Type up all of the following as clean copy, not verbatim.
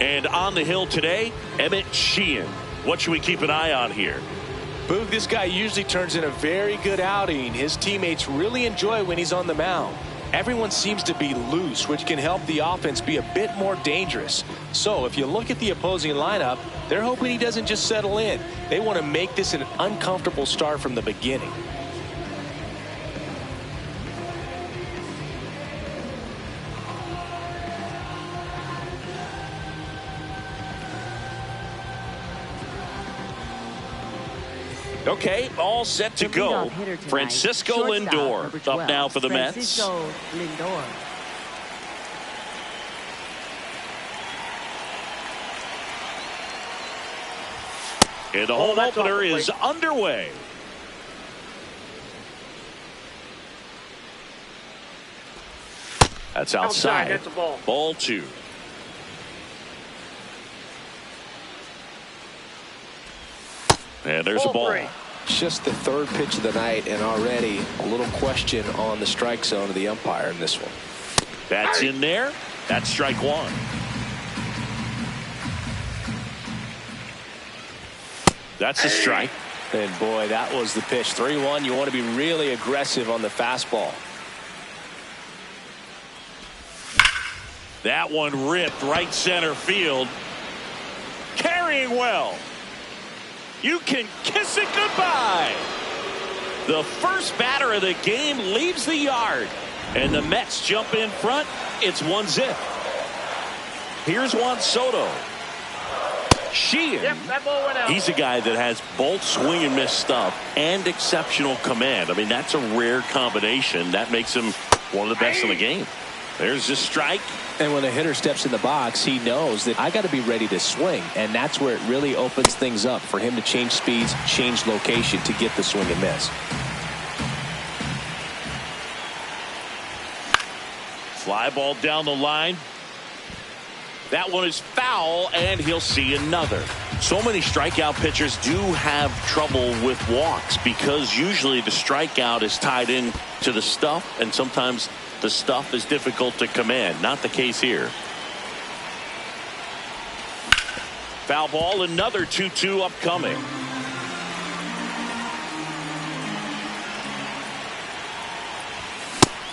And on the hill today, Emmett Sheehan. What should we keep an eye on here? Boog, this guy usually turns in a very good outing. His teammates really enjoy when he's on the mound. Everyone seems to be loose, which can help the offense be a bit more dangerous. So if you look at the opposing lineup, they're hoping he doesn't just settle in. They want to make this an uncomfortable start from the beginning. Okay, all set to go. Francisco Lindor up now for the Mets. Lindor. And the home opener is underway. That's outside. That's a ball. Ball 2. And there's a ball. Just the third pitch of the night, and already a little question on the strike zone of the umpire in this one. That's in there. That's strike 1. That's a strike. And boy, that was the pitch. 3-1. You want to be really aggressive on the fastball. That one ripped right center field. Carrying well. You can kiss it goodbye. The first batter of the game leaves the yard. And the Mets jump in front. It's 1-0. Here's Juan Soto. Sheehan. Yep, that ball went out. He's a guy that has both swing and miss stuff and exceptional command. I mean, that's a rare combination. That makes him one of the best in the game. There's a strike. And when a hitter steps in the box, he knows that I got to be ready to swing. And that's where it really opens things up for him to change speeds, change location to get the swing and miss. Fly ball down the line. That one is foul, and he'll see another. So many strikeout pitchers do have trouble with walks because usually the strikeout is tied in to the stuff, and sometimes the stuff is difficult to command. Not the case here. Foul ball, another 2-2 upcoming.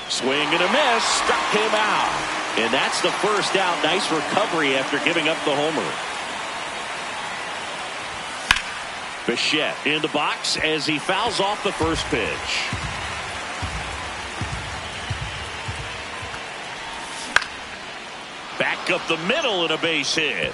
Swing and a miss, struck him out. And that's the first out. Nice recovery after giving up the homer. Bichette in the box as he fouls off the first pitch. Back up the middle and a base hit.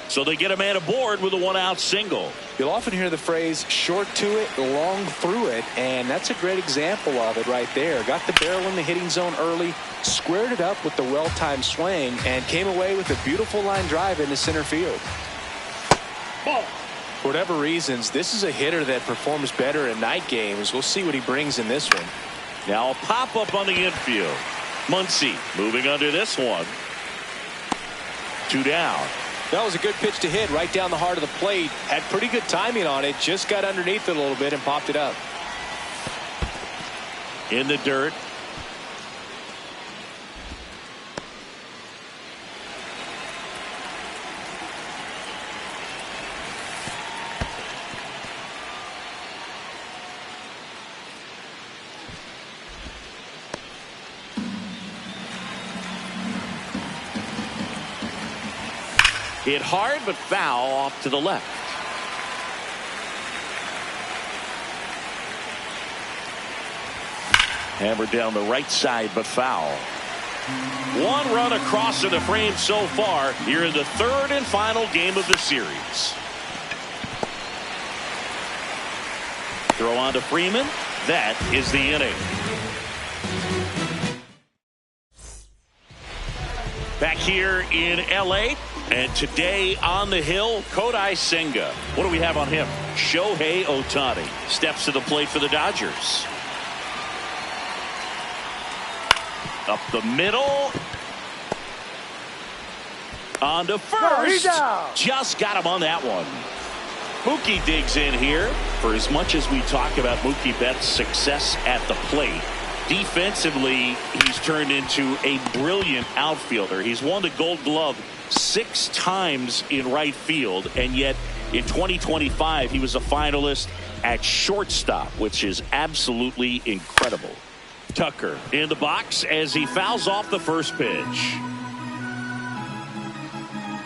So they get a man aboard with a 1-out single. You'll often hear the phrase short to it, long through it, and that's a great example of it right there. Got the barrel in the hitting zone early, squared it up with the well-timed swing, and came away with a beautiful line drive into center field. Ball. For whatever reasons, this is a hitter that performs better in night games. We'll see what he brings in this one. Now a pop-up on the infield. Muncy moving under this one. 2 down. That was a good pitch to hit right down the heart of the plate. Had pretty good timing on it. Just got underneath it a little bit and popped it up. In the dirt. Hit hard but foul off to the left. Hammered down the right side but foul. 1 run across in the frame so far here in the third and final game of the series. Throw on to Freeman. That is the inning. Back here in LA. And today on the hill, Kodai Senga. What do we have on him? Shohei Ohtani steps to the plate for the Dodgers. Up the middle. On to first. Just got him on that one. Mookie digs in here. For as much as we talk about Mookie Betts' success at the plate, Defensively, he's turned into a brilliant outfielder. He's won the Gold Glove 6 times in right field, and yet in 2025 he was a finalist at shortstop, which is absolutely incredible. Tucker in the box as he fouls off the first pitch.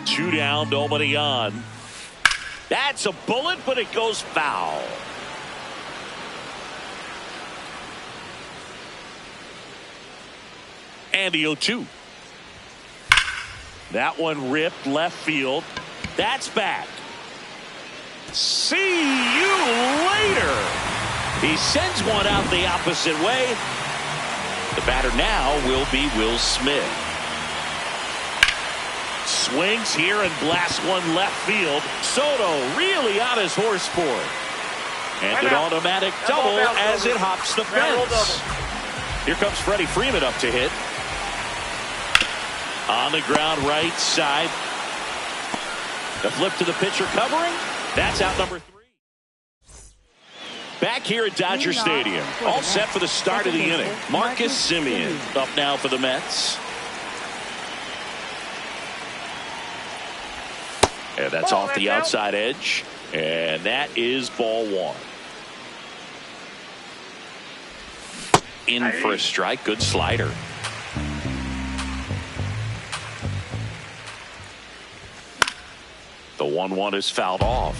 2 down, nobody on. That's a bullet, but it goes foul. And the 0-2. That one ripped left field. That's back. See you later. He sends one out the opposite way. The batter now will be Will Smith. Swings here and blasts one left field. Soto really on his horse for it. And an automatic double as it hops the fence. Here comes Freddie Freeman up to hit. On the ground right side. The flip to the pitcher covering. That's out number 3. Back here at Dodger Stadium. All set for the start of the inning. Marcus Semien up now for the Mets. And that's off the outside edge. And that is ball 1. In for a strike. Good slider. The 1-1 is fouled off.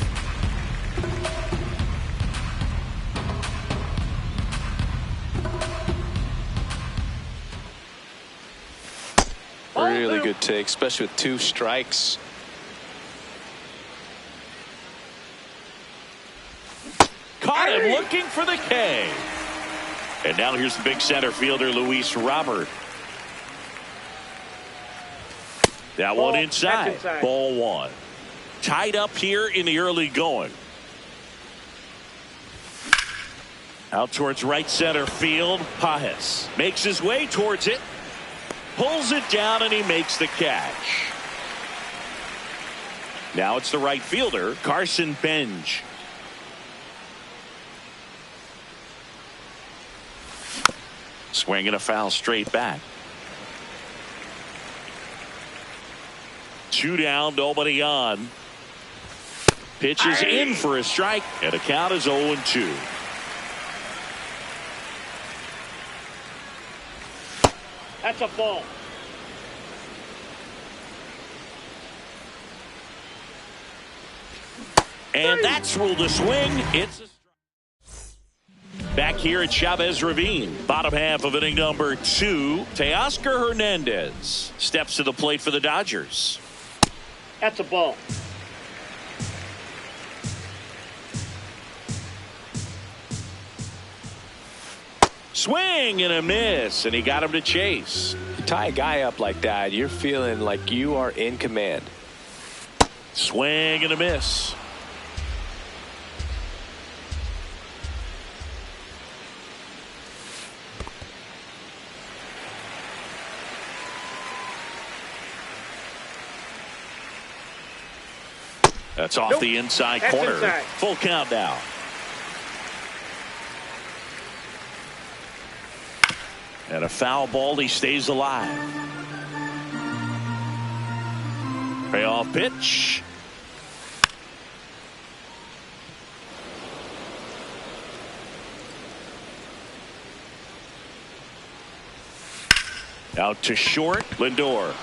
Really good take, especially with 2 strikes. Caught him looking for the K. And now here's the big center fielder, Luis Robert. That one inside. Ball 1. Tied up here in the early going. Out towards right center field. Pajes makes his way towards it. Pulls it down and he makes the catch. Now it's the right fielder, Carson Benj. Swinging a foul straight back. 2 down, nobody on. Pitches in for a strike, and the count is 0-2. That's a ball. And that's ruled a swing. It's a strike. Back here at Chavez Ravine, bottom half of inning number 2. Teoscar Hernandez steps to the plate for the Dodgers. That's a ball. Swing and a miss, and he got him to chase. You tie a guy up like that, you're feeling like you are in command. Swing and a miss. That's off the inside corner. Inside. Full count now. And a foul ball. He stays alive. Payoff pitch. Out to short. Lindor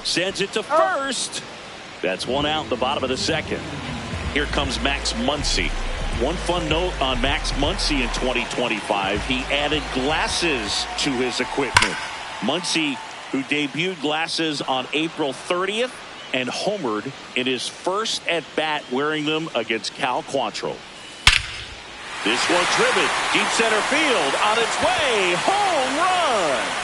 sends it to first. That's 1 out in the bottom of the 2nd. Here comes Max Muncy. One fun note on Max Muncy in 2025, he added glasses to his equipment. Muncy, who debuted glasses on April 30th and homered in his first at-bat wearing them against Cal Quantrill. This one driven deep center field on its way. Home run.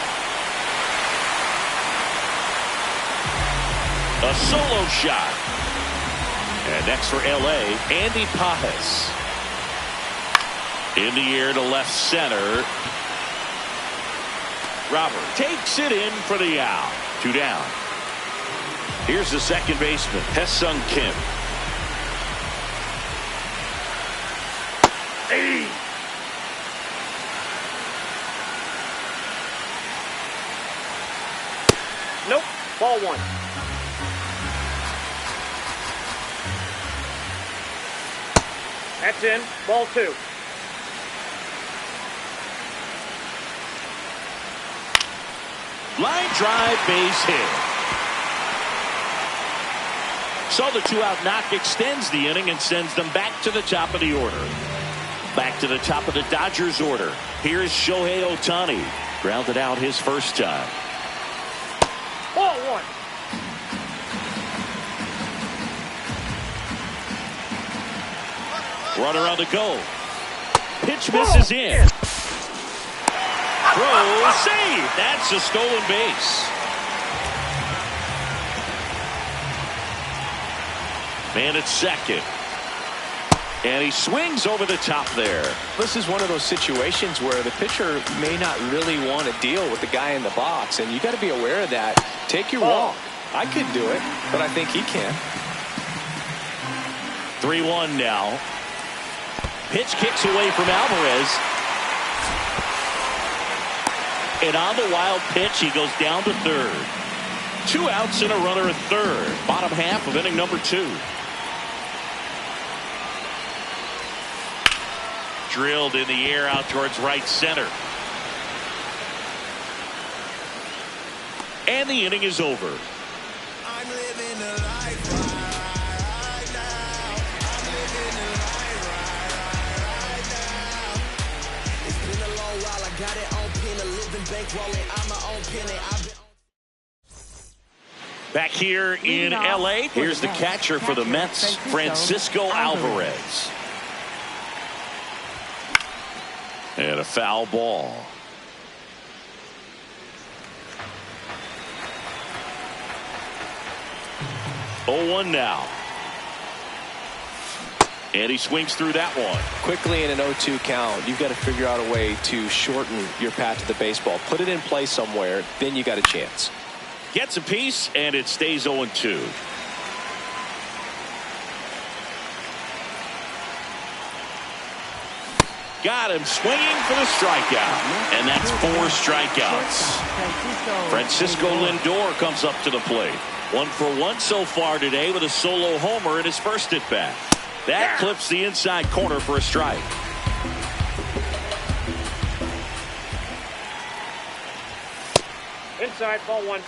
A solo shot. And next for L.A., Andy Pajes. In the air to left center. Robert takes it in for the out. 2 down. Here's the second baseman, Hesung Kim. Nope. Ball one. That's in. Ball two. Line drive, base hit. So the 2-out knock extends the inning and sends them back to the top of the order. Back to the top of the Dodgers order. Here's Shohei Ohtani. Grounded out his first time. Ball one. Runner on the go. Pitch misses in. Throw save. That's a stolen base. Man at second. And he swings over the top there. This is one of those situations where the pitcher may not really want to deal with the guy in the box, and you got to be aware of that. Take your walk. I could do it, but I think he can. 3-1 now. Pitch kicks away from Alvarez. And on the wild pitch, he goes down to third. 2 outs and a runner at third. Bottom half of inning number 2. Drilled in the air out towards right center. And the inning is over. I'm living the life right now. I'm living the life right now. It's been a long while. I got it on pin, a living bankrolling. I'm my own penny. I've been Back here in LA, here's the catcher for the Mets, Francisco Alvarez. And a foul ball. Oh, 1 now. And he swings through that one. Quickly in an 0-2 count, you've got to figure out a way to shorten your path to the baseball. Put it in play somewhere, then you got a chance. Gets a piece, and it stays 0-2. Got him swinging for the strikeout. And that's 4 strikeouts. Francisco Lindor comes up to the plate. 1 for 1 so far today with a solo homer in his first at bat. That clips the inside corner for a strike. Inside. Ball one.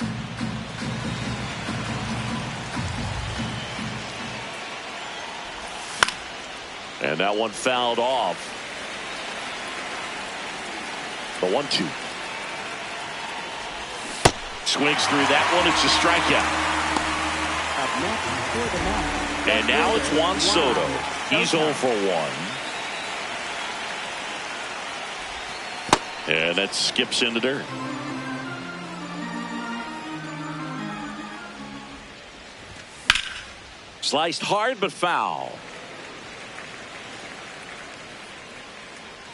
And that one fouled off. The 1-2. Swings through that one. It's a strikeout. And now it's Juan Soto. He's 0 for 1. And that skips in the dirt. Sliced hard but foul.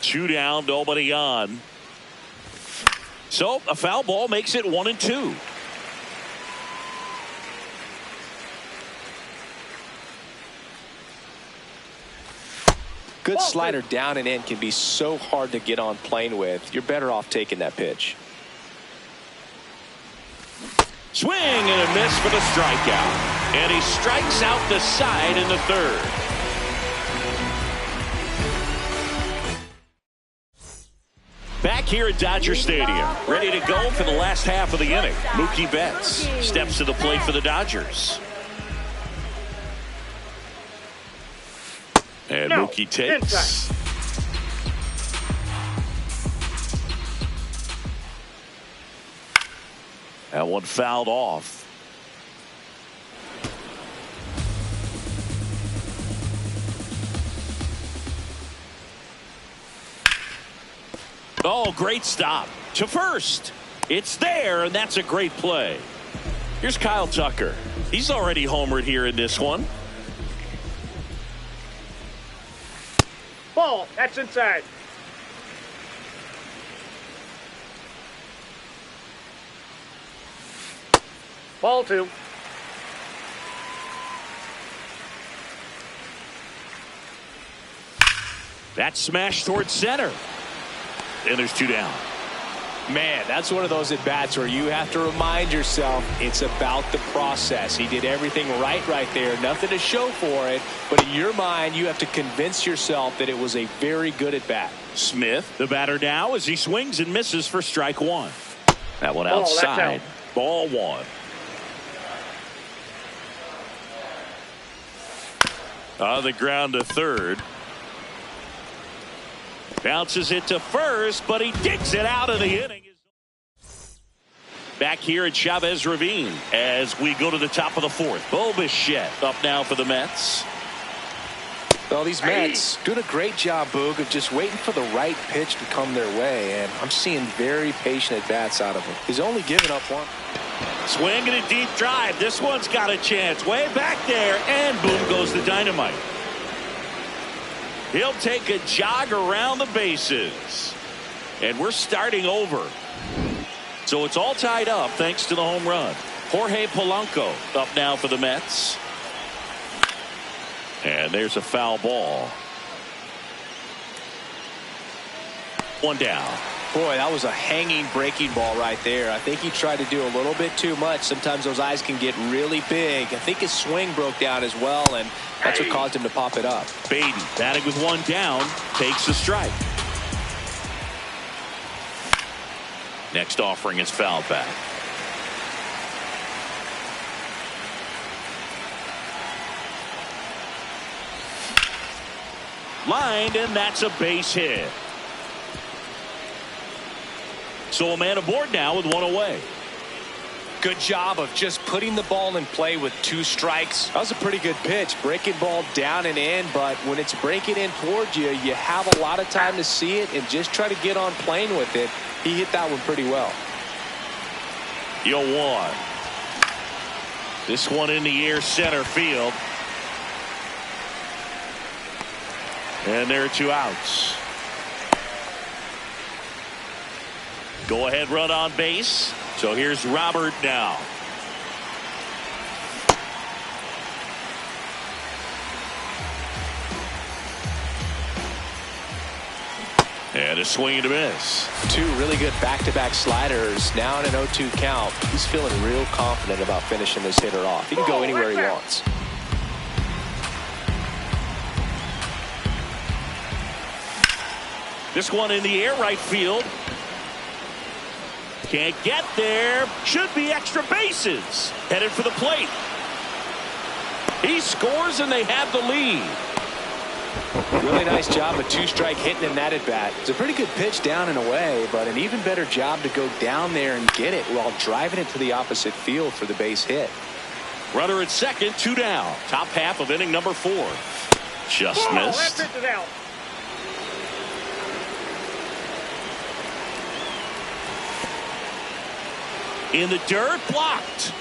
2 down, nobody on. So a foul ball makes it 1-2. Good slider down and in can be so hard to get on plane with. You're better off taking that pitch. Swing and a miss for the strikeout. And he strikes out the side in the third. Back here at Dodger Stadium, ready to go for the last half of the inning. Mookie Betts steps to the plate for the Dodgers. And Mookie takes. That one fouled off. Oh, great stop to first. It's there, and that's a great play. Here's Kyle Tucker. He's already homered here in this one. Ball. That's inside. Ball 2. That's smashed towards center. And there's 2 down. Man, that's one of those at-bats where you have to remind yourself it's about the process. He did everything right there. Nothing to show for it. But in your mind, you have to convince yourself that it was a very good at-bat. Smith, the batter now, as he swings and misses for strike one. That one Oh, that's outside. out. Ball one. On the ground to third. Bounces it to first, but he digs it out of the inning. Back here at Chavez Ravine as we go to the top of the fourth. Bo Bichette up now for the Mets. Well, these Mets doing a great job, Boog, of just waiting for the right pitch to come their way, and I'm seeing very patient at-bats out of him. He's only given up one. Swinging a deep drive. This one's got a chance. Way back there, and boom goes the dynamite. He'll take a jog around the bases. And we're starting over. So it's all tied up thanks to the home run. Jorge Polanco up now for the Mets. And there's a foul ball. One down. Boy, that was a hanging breaking ball right there. I think he tried to do a little bit too much. Sometimes those eyes can get really big. I think his swing broke down as well, and that's what caused him to pop it up. Beatty batting with one down, takes a strike. Next offering is fouled back. Lined, and that's a base hit. So a man aboard now with one away. Good job of just putting the ball in play with two strikes. That was a pretty good pitch. Breaking ball down and in, but when it's breaking in towards you, you have a lot of time to see it and just try to get on plane with it. He hit that one pretty well. 0-1. This one in the air, center field. And there are two outs. Go ahead run on base. So here's Robert now. And a swing and a miss. Two really good back-to-back sliders. Now in an 0-2 count. He's feeling real confident about finishing this hitter off. He can go anywhere he wants. This one in the air, right field. Can't get there. Should be extra bases. Headed for the plate. He scores and they have the lead. Really nice job of two-strike hitting in that at-bat. It's a pretty good pitch down and away, but an even better job to go down there and get it while driving it to the opposite field for the base hit. Runner at second, two down. Top half of inning number 4. Just missed. That pitch is out. In the dirt, blocked.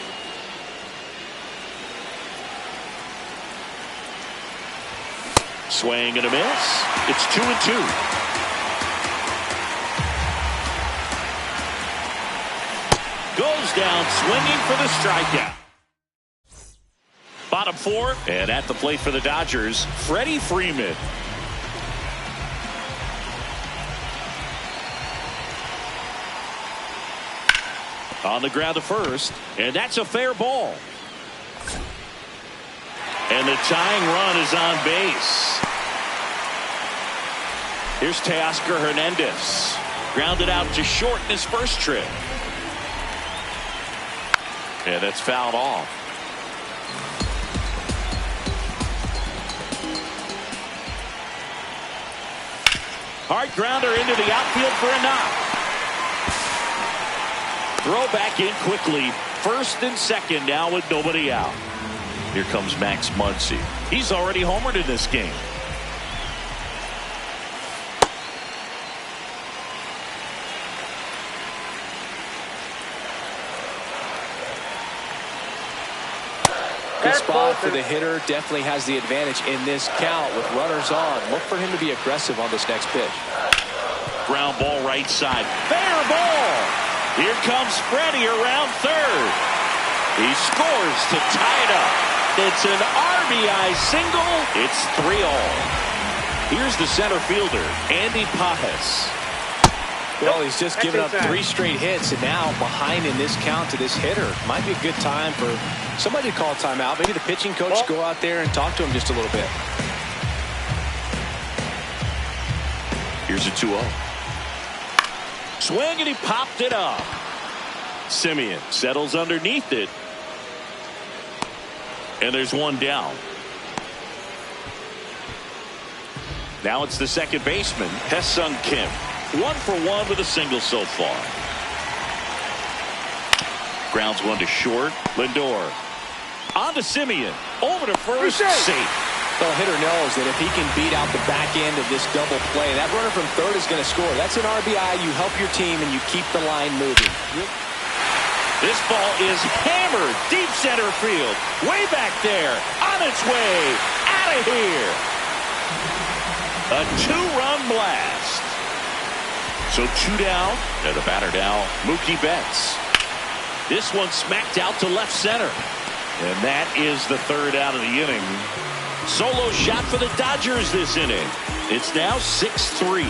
Swing and a miss. It's 2-2. Goes down swinging for the strikeout. Bottom 4, and at the plate for the Dodgers, Freddie Freeman. On the ground to first, and that's a fair ball. And the tying run is on base. Here's Teoscar Hernandez. Grounded out to short in his first trip. And it's fouled off. Hard grounder into the outfield for a knock. Throw back in quickly. First and second now with nobody out. Here comes Max Muncy. He's already homered in this game. Good spot for the hitter. Definitely has the advantage in this count with runners on. Look for him to be aggressive on this next pitch. Ground ball right side. Fair ball. Here comes Freddie around third. He scores to tie it up. It's an RBI single. It's 3-all. Here's the center fielder, Andy Pajas. Well, he's just given up inside. 3 straight hits, and now behind in this count to this hitter. Might be a good time for somebody to call a timeout. Maybe the pitching coach go out there and talk to him just a little bit. Here's a 2-0. Swing, and he popped it up. Simeon settles underneath it. And there's one down. Now it's the second baseman, Hae-Sung Kim. 1 for 1 with a single so far. Grounds one to short. Lindor. On to Simeon. Over to first. Safe. The hitter knows that if he can beat out the back end of this double play, that runner from third is going to score. That's an RBI. You help your team and you keep the line moving. This ball is hammered deep center field. Way back there. On its way. Out of here. A 2-run blast. So 2 down. And the batter now, Mookie Betts. This one smacked out to left center. And that is the 3rd out of the inning. Solo shot for the Dodgers this inning. It's now 6-3.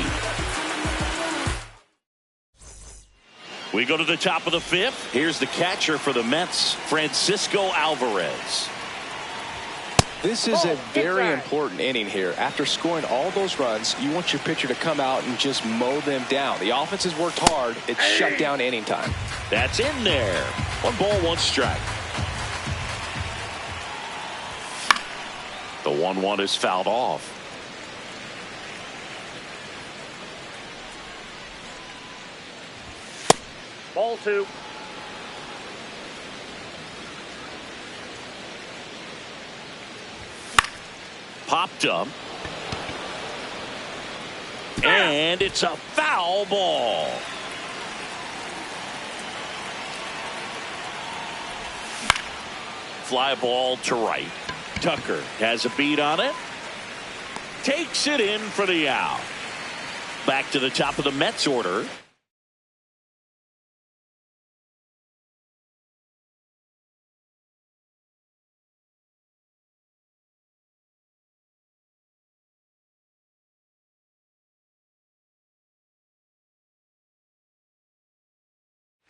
We go to the top of the 5th. Here's the catcher for the Mets, Francisco Alvarez. This is a very important inning here. After scoring all those runs, you want your pitcher to come out and just mow them down. The offense has worked hard. It's shut down inning time. That's in there. 1 ball, 1 strike. The 1-1 is fouled off. Ball 2. Popped up. And it's a foul ball. Fly ball to right. Tucker has a beat on it. Takes it in for the out. Back to the top of the Mets order.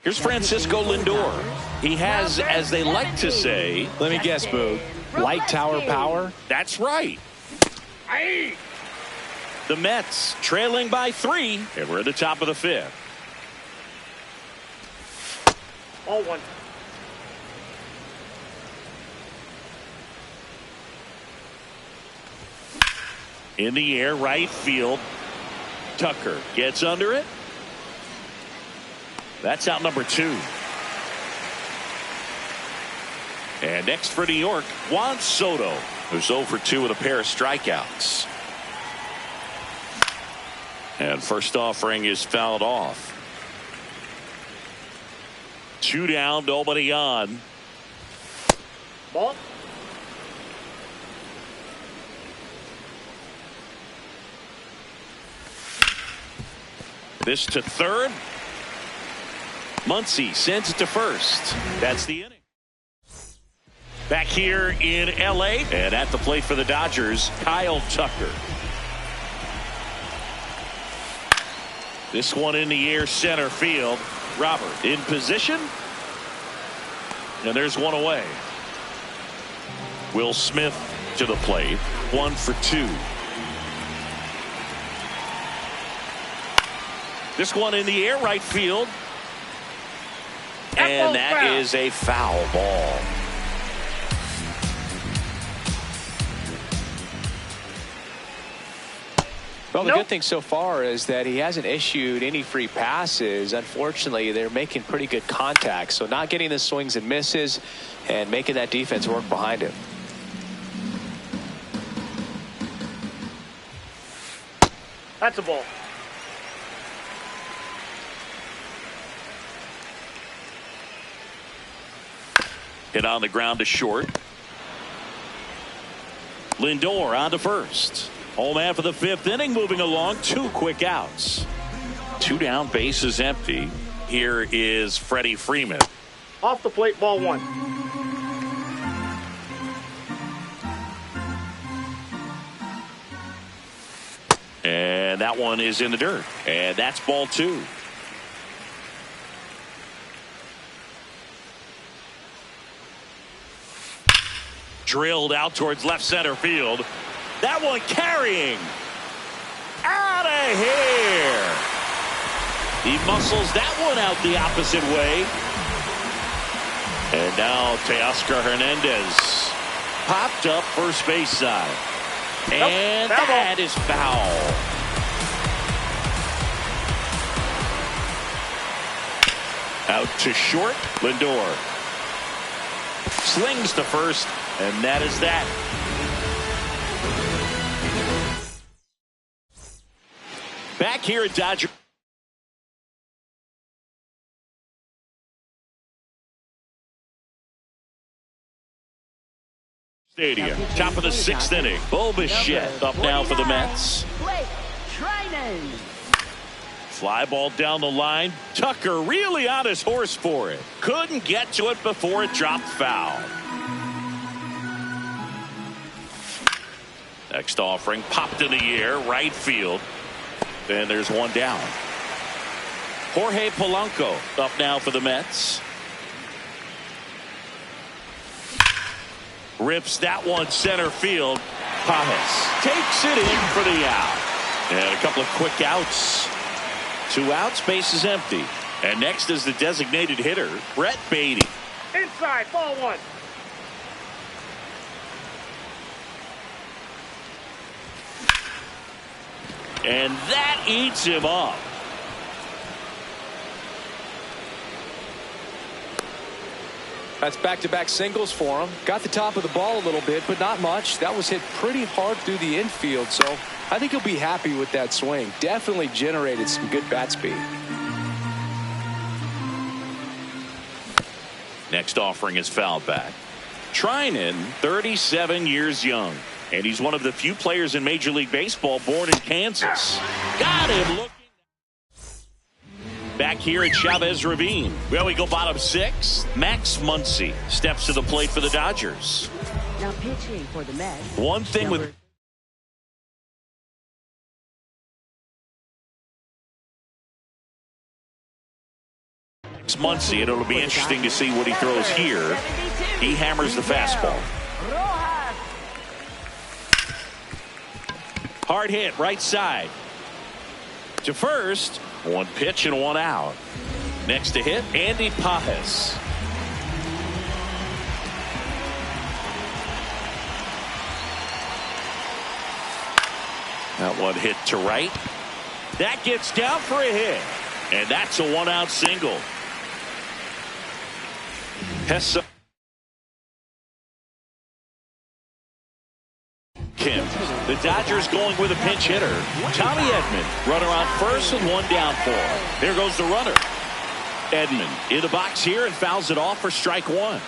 Here's Francisco Lindor. He has, as they like to say, Let me guess, Boog. Light tower power? that's right. The Mets trailing by 3, and we're at the top of the 5th. Ball 1. In the air, right field. Tucker gets under it. That's out number 2. And next for New York, Juan Soto, who's 0 for 2 with a pair of strikeouts. And first offering is fouled off. 2 down, nobody on. Ball. This to third. Muncy sends it to first. That's the inning. Back here in L.A. and at the plate for the Dodgers, Kyle Tucker. This one in the air, center field. Robert in position. And there's one away. Will Smith to the plate. 1 for 2. This one in the air, right field. And that is a foul ball. Well, the good thing so far is that he hasn't issued any free passes. Unfortunately, they're making pretty good contact. So not getting the swings and misses and making that defense work behind him. That's a ball. Hit on the ground to short. Lindor on to first. Home man for the 5th inning, moving along. 2 quick outs. 2 down, bases empty. Here is Freddie Freeman. Off the plate, ball 1. And that one is in the dirt. And that's ball 2. Drilled out towards left center field. That one carrying. Out of here. He muscles that one out the opposite way. And now Teoscar Hernandez popped up first base side. And that is foul. Out to short. Lindor slings to first, and that is that. Back here at Dodger Stadium, top of the 6th inning. Bo Bichette up now for the Mets. Fly ball down the line. Tucker really on his horse for it. Couldn't get to it before it dropped foul. Next offering popped in the air, right field. And there's one down. Jorge Polanco up now for the Mets. Rips that one center field. Pajes takes it in for the out. And a couple of quick outs. 2 outs, base is empty. And next is the designated hitter, Brett Beatty. Inside, ball 1. And that eats him up. That's back-to-back singles for him. Got the top of the ball a little bit, but not much. That was hit pretty hard through the infield, so I think he'll be happy with that swing. Definitely generated some good bat speed. Next offering is fouled back. Treinen, 37 years young, and he's one of the few players in Major League Baseball born in Kansas. Got him looking. Back here at Chavez Ravine. Well, we go bottom 6. Max Muncy steps to the plate for the Dodgers. Now pitching for the Mets. One thing with Max Muncy, and it'll be interesting to see what he throws here. He hammers the fastball. Hard hit, right side. To first. One pitch and one out. Next to hit, Andy Pajes. That one hit to right. That gets down for a hit. And that's a 1-out single. Hessa. Kim. The Dodgers going with a pinch hitter. Tommy Edman, runner on first and one down for him. There goes the runner. Edman in the box here and fouls it off for strike 1.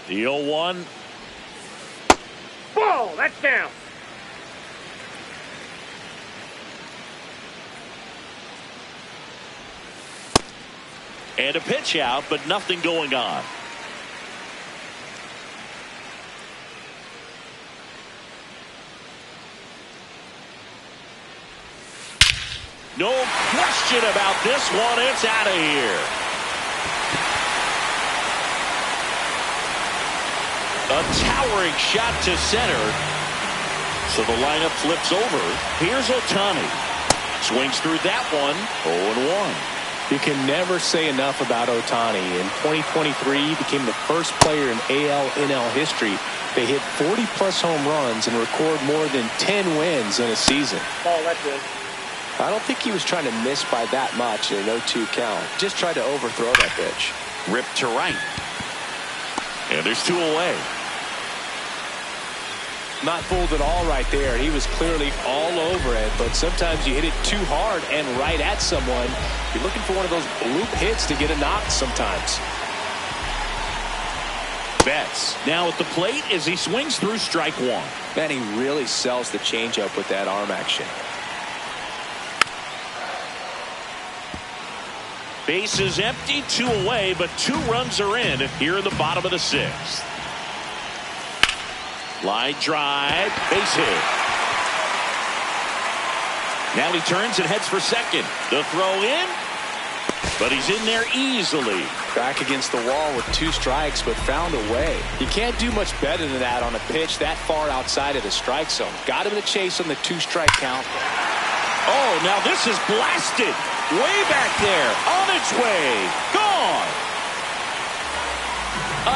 The 0-1. Ball, that's down. And a pitch out, but nothing going on. No question about this one. It's out of here. A towering shot to center. So the lineup flips over. Here's Ohtani. Swings through that one. 0-1. You can never say enough about Ohtani. In 2023, he became the first player in AL/NL history to hit 40-plus home runs and record more than 10 wins in a season. Ball, that's it. I don't think he was trying to miss by that much in an 0-2 count. Just tried to overthrow that pitch. Ripped to right. And there's 2 away. Not fooled at all right there. He was clearly all over it, but sometimes you hit it too hard and right at someone. You're looking for one of those bloop hits to get a knock sometimes. Betts now at the plate as he swings through strike 1. Man, he really sells the changeup with that arm action. Base is empty, 2 away, but 2 runs are in here in the bottom of the 6th. Line drive, base hit. Now he turns and heads for second. The throw in, but he's in there easily. Back against the wall with 2 strikes, but found a way. You can't do much better than that on a pitch that far outside of the strike zone. Got him in the chase on the 2-strike count. Oh, now this is blasted. Way back there. On its way. Gone.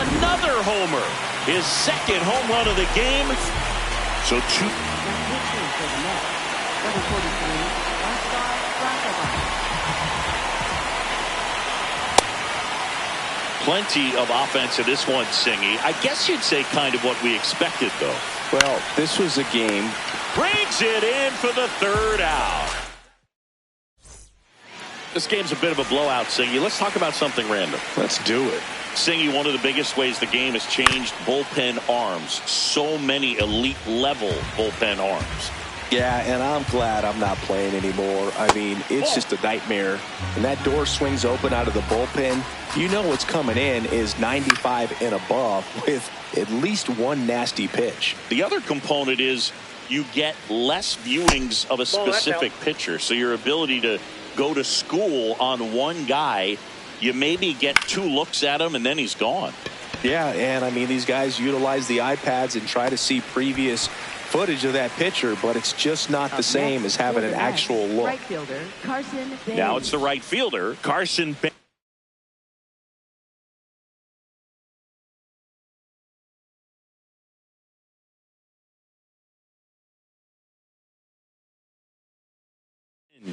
Another homer. His second home run of the game. So 2. Now pitching for the Mets, number 43, Oscar Francois. Plenty of offense in this one, Singy. I guess you'd say kind of what we expected, though. Well, this was a game. Brings it in for the 3rd out. This game's a bit of a blowout, Singy. Let's talk about something random. Let's do it. Singy, one of the biggest ways the game has changed bullpen arms. So many elite level bullpen arms. Yeah, and I'm glad I'm not playing anymore. I mean, it's just a nightmare. When that door swings open out of the bullpen, you know what's coming in is 95 and above with at least one nasty pitch. The other component is you get less viewings of a specific pitcher. So your ability to go to school on one guy, you maybe get 2 looks at him and then he's gone. Yeah, and I mean, these guys utilize the iPads and try to see previous footage of that pitcher, but it's just not the same as having an actual look. Right fielder, Carson Baines. Now it's the right fielder, Carson Baines.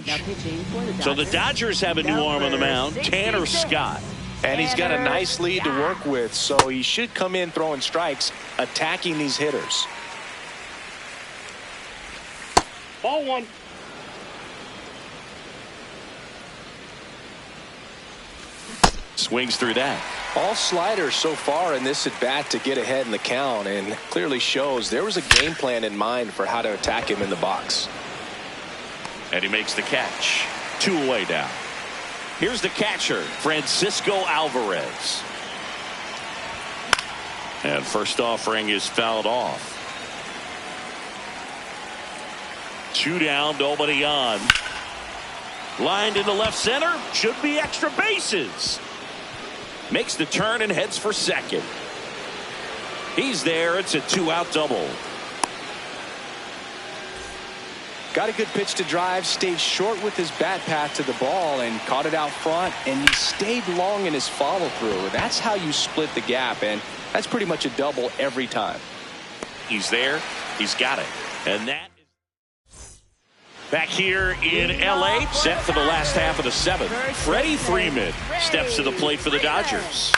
Now pitching for the Dodgers. So the Dodgers have a new arm on the mound, Tanner Scott. And he's got a nice lead to work with, so he should come in throwing strikes, attacking these hitters. Ball 1. Swings through that. All sliders so far in this at bat to get ahead in the count, and clearly shows there was a game plan in mind for how to attack him in the box. And he makes the catch. 2 away now. Here's the catcher, Francisco Alvarez. And first offering is fouled off. 2 down, nobody on. Lined into left center. Should be extra bases. Makes the turn and heads for second. He's there. It's a 2-out double. Got a good pitch to drive, stayed short with his bat path to the ball and caught it out front, and he stayed long in his follow through. That's how you split the gap, and that's pretty much a double every time. He's there. He's got it. And that is back here in LA, set for the last half of the 7th. Freddie Freeman steps to the plate for the Dodgers.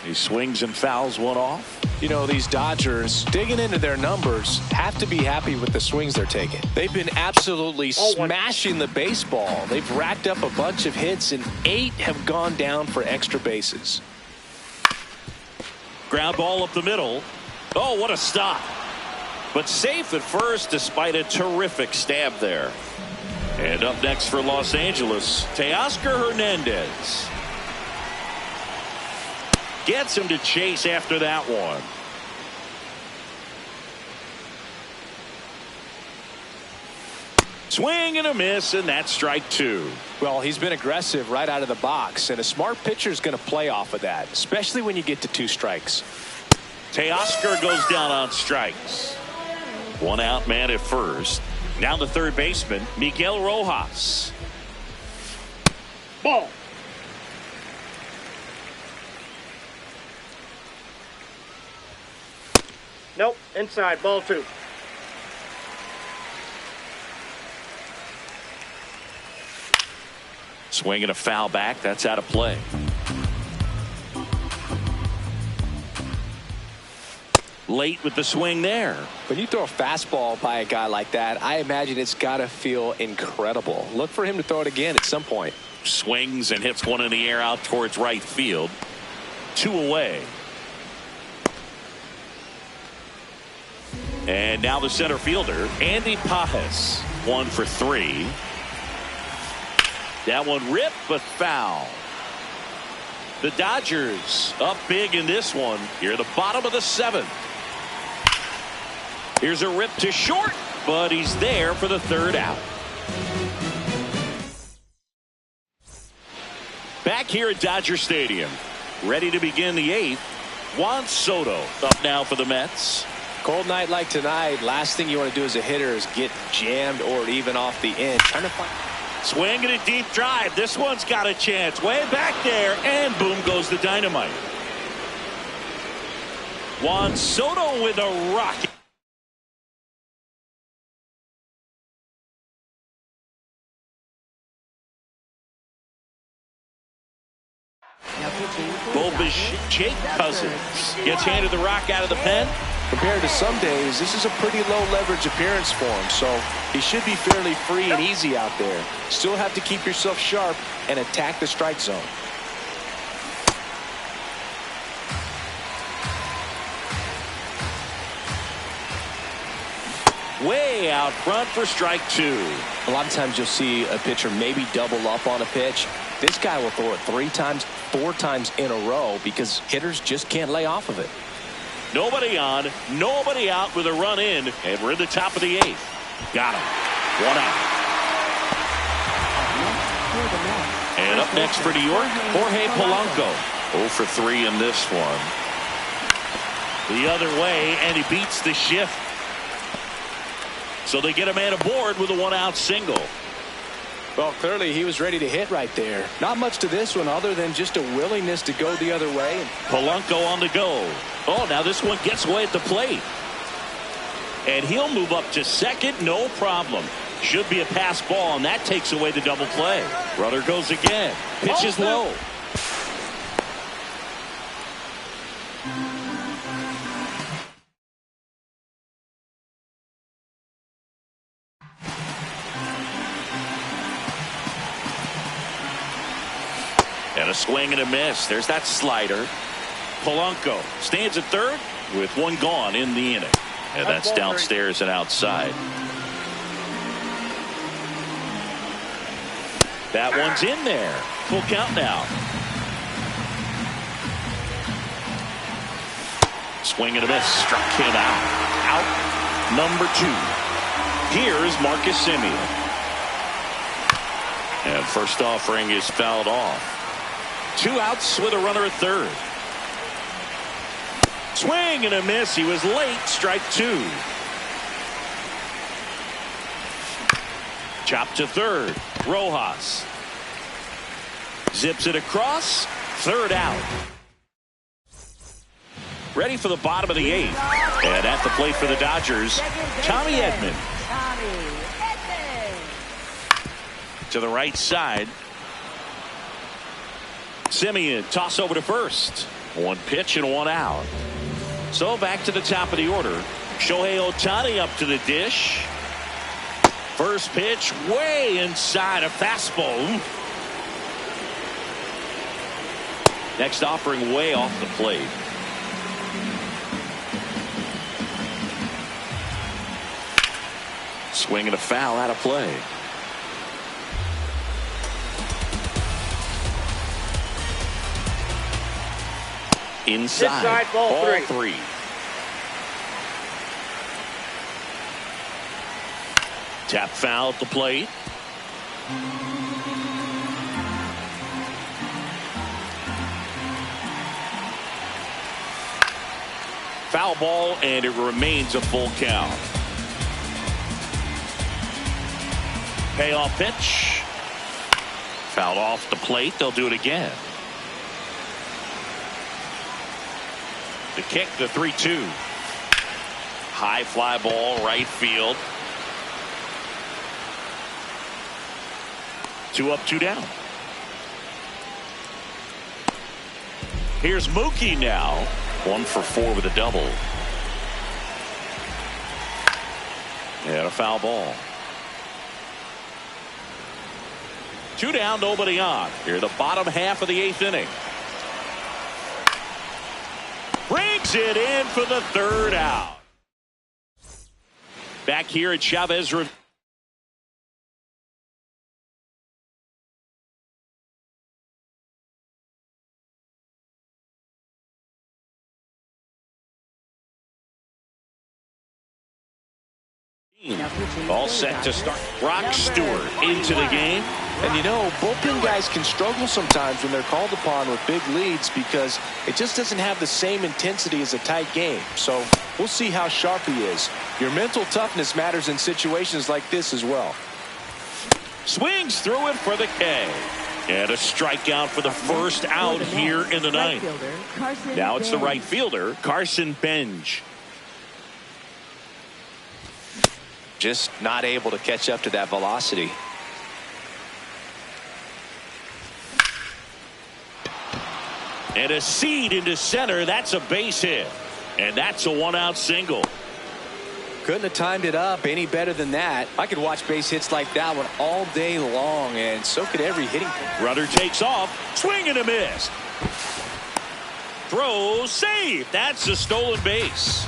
He swings and fouls one off. You know, these Dodgers, digging into their numbers, have to be happy with the swings they're taking. They've been absolutely smashing the baseball. They've racked up a bunch of hits, and 8 have gone down for extra bases. Ground ball up the middle. Oh, what a stop. But safe at first despite a terrific stab there. And up next for Los Angeles, Teoscar Hernandez. Gets him to chase after that one. Swing and a miss, and that's strike 2. Well, he's been aggressive right out of the box, and a smart pitcher is going to play off of that, especially when you get to 2 strikes. Teoscar goes down on strikes. 1 out, man at first. Now the third baseman, Miguel Rojas. Ball. Nope, inside, ball 2. Swing and a foul back. That's out of play. Late with the swing there. When you throw a fastball by a guy like that, I imagine it's got to feel incredible. Look for him to throw it again at some point. Swings and hits one in the air out towards right field. 2 away. And now the center fielder, Andy Pajes. 1 for 3. That one ripped but foul. The Dodgers up big in this one. Here at the bottom of the 7th. Here's a rip to short, but he's there for the 3rd out. Back here at Dodger Stadium, ready to begin the 8th. Juan Soto up now for the Mets. Cold night like tonight, last thing you want to do as a hitter is get jammed or even off the end. Trying to find. Swing and a deep drive. This one's got a chance. Way back there, and boom goes the dynamite. Juan Soto with a rocket. Bulbish Jake Cousins gets handed the rock out of the pen. Compared to some days, this is a pretty low leverage appearance for him, so he should be fairly free and easy out there. Still have to keep yourself sharp and attack the strike zone. Way out front for strike 2. A lot of times you'll see a pitcher maybe double up on a pitch. This guy will throw it 3 times, 4 times in a row because hitters just can't lay off of it. Nobody on, nobody out with a run in, and we're in the top of the 8th. Got him. 1 out. And up next for New York, Jorge Polanco. 0 for 3 in this one. The other way, and he beats the shift. So they get a man aboard with a 1-out single. Well, clearly he was ready to hit right there. Not much to this one other than just a willingness to go the other way. Polanco on the go. Oh, now this one gets away at the plate. And he'll move up to second, no problem. Should be a pass ball, and that takes away the double play. Runner goes again. Pitch is low. And a swing and a miss. There's that slider. Polanco stands at third with 1 gone in the inning. And that's downstairs and outside. That one's in there. Full count now. Swing and a miss. Struck him out. Out number 2. Here is Marcus Semien. And first offering is fouled off. 2 outs with a runner at third. Swing and a miss. He was late. Strike 2. Chop to third. Rojas zips it across. 3rd out. Ready for the bottom of the 8th. And at the plate for the Dodgers, Tommy Edman. To the right side. Semien toss over to first. 1 pitch and 1 out. So back to the top of the order. Shohei Ohtani up to the dish. First pitch way inside a fastball. Next offering way off the plate. Swing and a foul out of play. Inside, ball 3. Tap foul at the plate. Foul ball, and it remains a full count. Payoff pitch. Fouled off the plate. They'll do it again. The kick, the 3-2. High fly ball, right field. 2 up, 2 down. Here's Mookie now. 1 for 4 with a double. And a foul ball. 2 down, nobody on. Here, the bottom half of the 8th inning. Brings it in for the 3rd out. Back here at Chavez. Now pitching All for set to the start. Dodgers, Brock number Stewart into the 21. game. And you know, bullpen guys can struggle sometimes when they're called upon with big leads because it just doesn't have the same intensity as a tight game. So we'll see how sharp he is. Your mental toughness matters in situations like this as well. Swings through it for the K. And a strikeout for the first out here in the ninth. Now it's the right fielder, Carson Benj. Just not able to catch up to that velocity. And a seed into center. That's a base hit. And that's a one-out single. Couldn't have timed it up any better than that. I could watch base hits like that one all day long, and so could every hitting. Rudder takes off. Swing and a miss. Throw, save. That's a stolen base.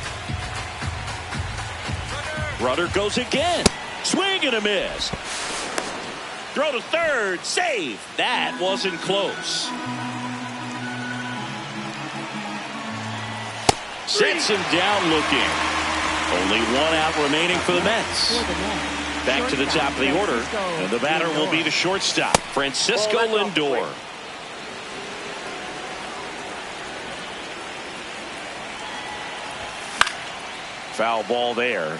Rudder goes again. Swing and a miss. Throw to third. Save. That wasn't close. Sets him down looking. Only one out remaining for the Mets. Back to the top of the order. And the batter will be the shortstop, Francisco Lindor. Foul ball there.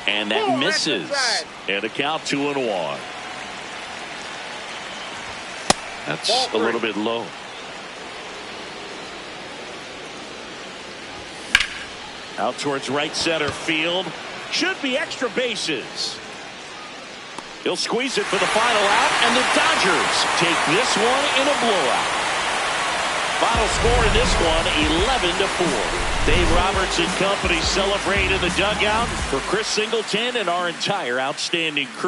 And that misses. And a count 2-1. That's a little bit low. Out towards right center field. Should be extra bases. He'll squeeze it for the final out, and the Dodgers take this one in a blowout. Final score in this one, 11-4. Dave Roberts and company celebrate in the dugout for Chris Singleton and our entire outstanding crew.